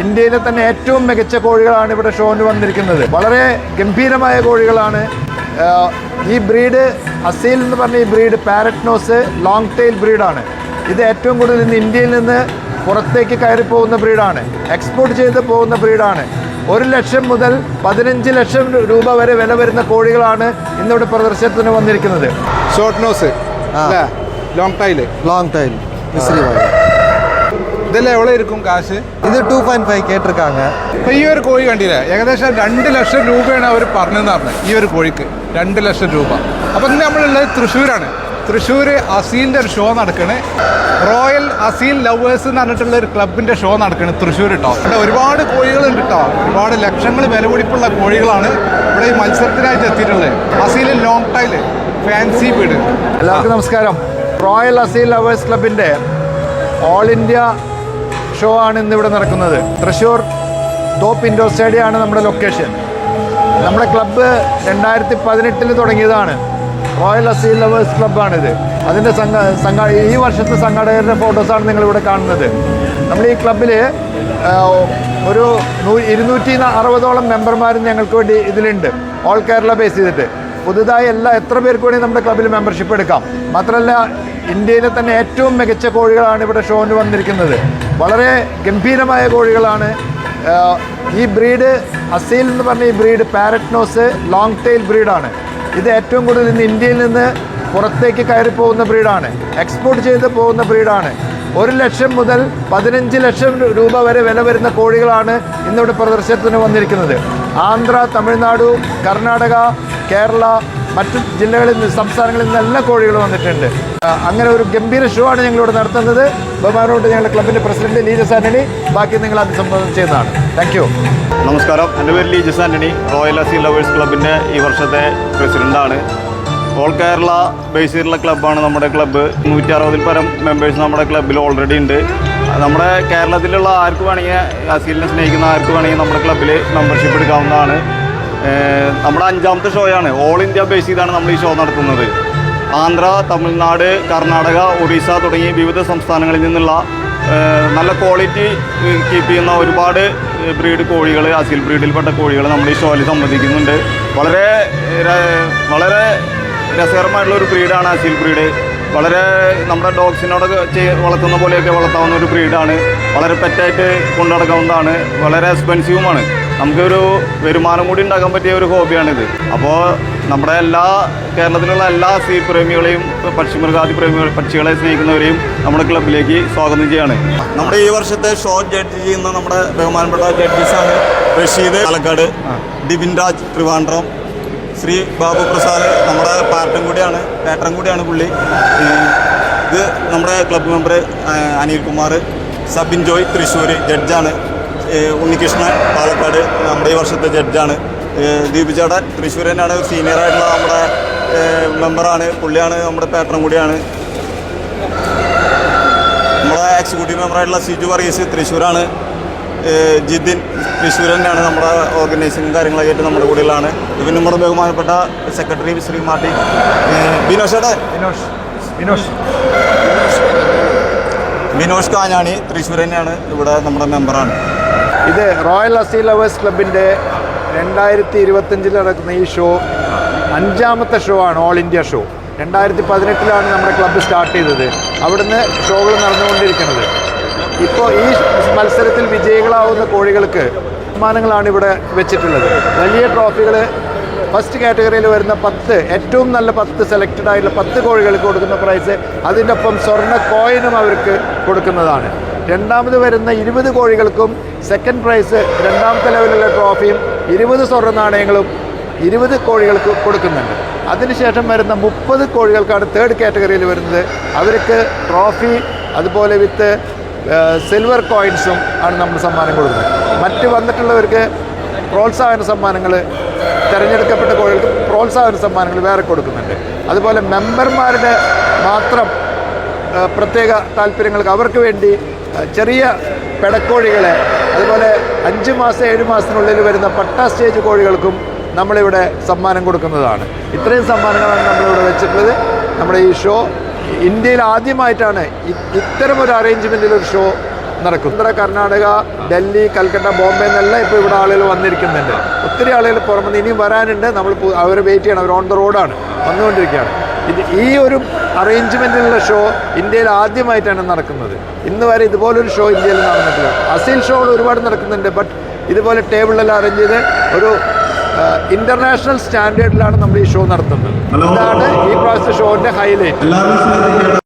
ഇന്ത്യയിലെ തന്നെ ഏറ്റവും മികച്ച കോഴികളാണ് ഇവിടെ ഷോന് വന്നിരിക്കുന്നത്. വളരെ ഗംഭീരമായ കോഴികളാണ്. ഈ ബ്രീഡ് അസീൽ എന്ന് പറഞ്ഞ ഈ breed parrot nose long tail ബ്രീഡാണ്. ഇത് ഏറ്റവും കൂടുതൽ ഇന്ന് ഇന്ത്യയിൽ നിന്ന് പുറത്തേക്ക് കയറി പോകുന്ന ബ്രീഡാണ്. എക്സ്പോർട്ട് ചെയ്ത് പോകുന്ന ബ്രീഡാണ്. 1 ലക്ഷം മുതൽ 15 ലക്ഷം രൂപ വരെ വില വരുന്ന കോഴികളാണ് ഇന്നിവിടെ പ്രദർശനത്തിന് വന്നിരിക്കുന്നത്. ഷോർട്ട് നോസ്, ലോങ് ടൈൽ ഇതെല്ലാം എവിടെ ഇരിക്കും കാശ്? ഇത് 2.5 കേട്ടിരിക്കാங்க. ഇപ്പൊ ഈ ഒരു കോഴി കണ്ടില്ലേ, ഏകദേശം 2 ലക്ഷം രൂപയാണ് അവർ പറഞ്ഞതെന്ന് പറഞ്ഞത്. ഈ ഒരു കോഴിക്ക് 2 ലക്ഷം രൂപ. അപ്പൊ ഇന്ന് നമ്മളുള്ളത് തൃശ്ശൂരാണ്. തൃശ്ശൂർ അസീലിൻ്റെ ഒരു ഷോ നടക്കണ്. റോയൽ അസീൽ ലവേഴ്സ് എന്ന് പറഞ്ഞിട്ടുള്ള ഒരു ക്ലബിൻ്റെ ഷോ നടക്കണ് തൃശ്ശൂർ കേട്ടോ. ഇവിടെ ഒരുപാട് കോഴികളുണ്ട് കേട്ടോ. ഒരുപാട് ലക്ഷങ്ങൾ വില പിടിപ്പുള്ള കോഴികളാണ് ഇവിടെ ഈ മത്സരത്തിനായിട്ട് എത്തിയിട്ടുള്ളത്. അസീൽ ലോങ് ടൈൽ ഫാൻസി വീട്. എല്ലാവർക്കും നമസ്കാരം. റോയൽ അസീൽ ലവേഴ്സ് ക്ലബിൻ്റെ ഓൾ ഇന്ത്യ ഷോ ആണ് ഇന്നിവിടെ നടക്കുന്നത്. തൃശ്ശൂർ ടോപ്പ് ഇൻഡോർ സ്റ്റേഡിയമാണ് നമ്മുടെ ലൊക്കേഷൻ. നമ്മുടെ ക്ലബ്ബ് 2018 തുടങ്ങിയതാണ്. റോയൽ അസീൽ ലവേഴ്സ് ക്ലബ്ബാണിത്. അതിൻ്റെ ഈ വർഷത്തെ സംഘാടകരുടെ ഫോട്ടോസാണ് നിങ്ങളിവിടെ കാണുന്നത്. നമ്മൾ ഈ ക്ലബ്ബിൽ ഒരു 260ഓളം മെമ്പർമാരും ഞങ്ങൾക്ക് വേണ്ടി ഇതിലുണ്ട്. ഓൾ കേരള ബേസ് ചെയ്തിട്ട് പുതുതായി എത്ര പേർക്ക് വേണ്ടി നമ്മുടെ ക്ലബ്ബിൽ മെമ്പർഷിപ്പ് എടുക്കാം. മാത്രമല്ല ഇന്ത്യയിലെ തന്നെ ഏറ്റവും മികച്ച കോഴികളാണ് ഇവിടെ ഷോന് വന്നിരിക്കുന്നത്. വളരെ ഗംഭീരമായ കോഴികളാണ്. ഈ ബ്രീഡ് അസീൽ എന്ന് പറഞ്ഞ ഈ breed parrot nose long tail ബ്രീഡാണ്. ഇത് ഏറ്റവും കൂടുതൽ ഇന്ന് ഇന്ത്യയിൽ നിന്ന് പുറത്തേക്ക് കയറി പോകുന്ന ബ്രീഡാണ്. എക്സ്പോർട്ട് ചെയ്ത് പോകുന്ന ബ്രീഡാണ്. 1 ലക്ഷം മുതൽ 15 ലക്ഷം രൂപ വരെ വില വരുന്ന കോഴികളാണ് ഇന്നിവിടെ പ്രദർശനത്തിന് വന്നിരിക്കുന്നത്. ആന്ധ്ര, തമിഴ്നാട്, കർണാടക, കേരള, മറ്റു ജില്ലകളിൽ നിന്ന്, സംസ്ഥാനങ്ങളിൽ നിന്ന് എല്ലാ കോഴികളും വന്നിട്ടുണ്ട്. അങ്ങനെ ഒരു ഗംഭീര ഷോ ആണ് ഞങ്ങളിവിടെ നടത്തുന്നത്. ബഹുമാനോട്ട് ഞങ്ങളുടെ ക്ലബിൻ്റെ പ്രസിഡന്റ് ലീജസ് ആന്റണി ബാക്കി നിങ്ങൾ അഭിസംബോധന ചെയ്യുന്നതാണ്. Thank you. നമസ്കാരം, എൻ്റെ പേര് ലീജസ് ആന്റണി, റോയൽ അസീൽ ലവേഴ്സ് ക്ലബിൻ്റെ ഈ വർഷത്തെ പ്രസിഡൻ്റാണ്. ഓൾ കേരള ബേസ് ചെയ്തിട്ടുള്ള ക്ലബ്ബാണ് നമ്മുടെ ക്ലബ്ബ്. 160-ൽ പരം മെമ്പേഴ്സ് നമ്മുടെ ക്ലബ്ബിൽ ഓൾറെഡി ഉണ്ട്. നമ്മുടെ കേരളത്തിലുള്ള ആർക്ക് വേണമെങ്കിൽ, അസീലിനെ സ്നേഹിക്കുന്ന ആർക്ക് വേണമെങ്കിൽ നമ്മുടെ ക്ലബ്ബിൽ മെമ്പർഷിപ്പ് എടുക്കാവുന്നതാണ്. നമ്മുടെ 5ാമത്തെ ഷോയാണ്. ഓൾ ഇന്ത്യ ബേസ് ചെയ്താണ് നമ്മൾ ഈ ഷോ നടത്തുന്നത്. ആന്ധ്ര, തമിഴ്നാട്, കർണാടക, ഒറീസ തുടങ്ങി വിവിധ സംസ്ഥാനങ്ങളിൽ നിന്നുള്ള നല്ല ക്വാളിറ്റി കീപ്പ് ചെയ്യുന്ന ഒരുപാട് ബ്രീഡ് കോഴികൾ, അസീൽ ബ്രീഡിൽപ്പെട്ട കോഴികൾ നമ്മുടെ ഈ ഷോയിൽ സംബന്ധിക്കുന്നുണ്ട്. വളരെ വളരെ രസകരമായിട്ടുള്ള ഒരു ബ്രീഡാണ് അസീൽ ബ്രീഡ്. വളരെ നമ്മുടെ ഡോഗ്സിനോടൊക്കെ വളർത്തുന്ന പോലെയൊക്കെ വളർത്താവുന്ന ഒരു ബ്രീഡാണ്. വളരെ പെറ്റായിട്ട് കൊണ്ടു നടക്കാവുന്നതാണ്. വളരെ എക്സ്പെൻസീവുമാണ്. നമുക്കൊരു വരുമാനം കൂടി ഉണ്ടാക്കാൻ പറ്റിയ ഒരു ഹോബിയാണിത്. അപ്പോൾ നമ്മുടെ കേരളത്തിലുള്ള എല്ലാ അസീൽ പ്രേമികളെയും, പക്ഷിമൃഗാദി പക്ഷികളെ സ്നേഹിക്കുന്നവരെയും നമ്മുടെ ക്ലബിലേക്ക് സ്വാഗതം ചെയ്യാണ്. നമ്മുടെ ഈ വർഷത്തെ ഷോ ജഡ്ജ് ചെയ്യുന്ന നമ്മുടെ ബഹുമാനപ്പെട്ട ജഡ്ജസാണ് റഷീദ് പാലക്കാട്, ഡിബിൻ രാജ് ട്രിവാൻഡ്രം, ശ്രീ ബാബു പ്രസാദ് നമ്മുടെ പാറ്ററും കൂടിയാണ് പുള്ളി. ഇത് നമ്മുടെ ക്ലബ് മെമ്പർ അനിൽകുമാർ, സബിൻ ജോയ് തൃശ്ശൂർ ജഡ്ജാണ്. ഉണ്ണികൃഷ്ണൻ പാലക്കാട് നമ്മുടെ ഈ വർഷത്തെ ജഡ്ജാണ്. ദീപ് ചേട്ടൻ തൃശ്ശൂർ തന്നെയാണ്, സീനിയറായിട്ടുള്ള നമ്മുടെ മെമ്പറാണ്. പുള്ളിയാണ് നമ്മുടെ പാറ്ററും കൂടിയാണ്. നമ്മുടെ എക്സിക്യൂട്ടീവ് മെമ്പറായിട്ടുള്ള സിജു വർഗീസ് തൃശ്ശൂരാണ്. ജിതിൻ തൃശ്ശൂർ തന്നെയാണ്. നമ്മുടെ ഓർഗനൈസിങ് കാര്യങ്ങളൊക്കെ ആയിട്ട് നമ്മുടെ കൂടെയുള്ളതാണ്. ഇവൻ നമ്മുടെ ബഹുമാനപ്പെട്ട സെക്രട്ടറി ശ്രീ മാർട്ടി ബിനോഷ് കാഞ്ഞാണി തൃശ്ശൂർ തന്നെയാണ്, ഇവിടെ നമ്മുടെ മെമ്പറാണ്. ഇത് റോയൽ അസീൽ ലവേഴ്സ് ക്ലബിൻ്റെ 2025 നടക്കുന്ന ഈ ഷോ 5ാമത്തെ ഷോ ആണ്. ഓൾ ഇന്ത്യ ഷോ 2018 നമ്മുടെ ക്ലബ്ബ് സ്റ്റാർട്ട് ചെയ്തത്. അവിടുന്ന് ഷോകൾ നടന്നുകൊണ്ടിരിക്കുന്നത്. ഇപ്പോൾ ഈ മത്സരത്തിൽ വിജയികളാവുന്ന കോഴികൾക്ക് സമ്മാനങ്ങളാണ് ഇവിടെ വെച്ചിട്ടുള്ളത്. വലിയ ട്രോഫികൾ. ഫസ്റ്റ് കാറ്റഗറിയിൽ വരുന്ന 10 ഏറ്റവും നല്ല 10 സെലക്റ്റഡ് ആയിട്ടുള്ള 10 കോഴികൾക്ക് കൊടുക്കുന്ന പ്രൈസ്, അതിൻ്റെ ഒപ്പം സ്വർണ്ണ കോയിനും അവർക്ക് കൊടുക്കുന്നതാണ്. രണ്ടാമത് വരുന്ന 20 കോഴികൾക്കും സെക്കൻഡ് പ്രൈസ് 2ാമത്തെ ലെവലിലുള്ള ട്രോഫിയും 20 സ്വർണ്ണ നാണയങ്ങളും 20 കോഴികൾക്ക് കൊടുക്കുന്നുണ്ട്. അതിനുശേഷം വരുന്ന 30 കോഴികൾക്കാണ് തേർഡ് കാറ്റഗറിയിൽ വരുന്നത്. അവർക്ക് ട്രോഫി അതുപോലെ വിത്ത് സിൽവർ കോയിൻസും ആണ് നമ്മൾ സമ്മാനം കൊടുക്കുന്നത്. മറ്റ് വന്നിട്ടുള്ളവർക്ക് പ്രോത്സാഹന സമ്മാനങ്ങൾ, തിരഞ്ഞെടുക്കപ്പെട്ട കോഴികൾക്ക് പ്രോത്സാഹന സമ്മാനങ്ങൾ വേറെ കൊടുക്കുന്നുണ്ട്. അതുപോലെ മെമ്പർമാരുടെ മാത്രം പ്രത്യേക താല്പര്യങ്ങൾക്ക് അവർക്ക് വേണ്ടി ചെറിയ പെടക്കോഴികളെ, അതുപോലെ 5 മാസം 7 മാസത്തിനുള്ളിൽ വരുന്ന പട്ട സ്റ്റേജ് കോഴികൾക്കും നമ്മളിവിടെ സമ്മാനം കൊടുക്കുന്നതാണ്. ഇത്രയും സമ്മാനങ്ങളാണ് നമ്മളിവിടെ വെച്ചിട്ടുള്ളത്. നമ്മുടെ ഈ ഷോ ഇന്ത്യയിൽ ആദ്യമായിട്ടാണ് ഇത്തരമൊരു അറേഞ്ച്മെൻറ്റിലൊരു ഷോ നടക്കും. കർണാടക, ഡൽഹി, കൽക്കട്ട, ബോംബെ എന്നെല്ലാം ഇപ്പോൾ ഇവിടെ ആളുകൾ വന്നിരിക്കുന്നുണ്ട്. ഒത്തിരി ആളുകൾ പുറമെ ഇനിയും വരാനുണ്ട്. നമ്മൾ അവർ വെയിറ്റ് ചെയ്യണം. അവർ ഓൺ ദ റോഡാണ്, വന്നുകൊണ്ടിരിക്കുകയാണ്. ഈ ഒരു അറേഞ്ച്മെൻറ്റിലുള്ള ഷോ ഇന്ത്യയിൽ ആദ്യമായിട്ടാണ് നടക്കുന്നത്. ഇന്ന് വരെ ഇതുപോലൊരു ഷോ ഇന്ത്യയിൽ നടന്നിട്ടില്ല. അസീൽ ഷോകൾ ഒരുപാട് നടക്കുന്നുണ്ട്. ബട്ട് ഇതുപോലെ ടേബിളെല്ലാം അറേഞ്ച് ചെയ്ത് ഒരു ഇൻ്റർനാഷണൽ സ്റ്റാൻഡേർഡിലാണ് നമ്മൾ ഈ ഷോ നടത്തുന്നത്. ഇതാണ് ഈ പ്രാവശ്യത്തെ ഷോൻ്റെ ഹൈലൈറ്റ്.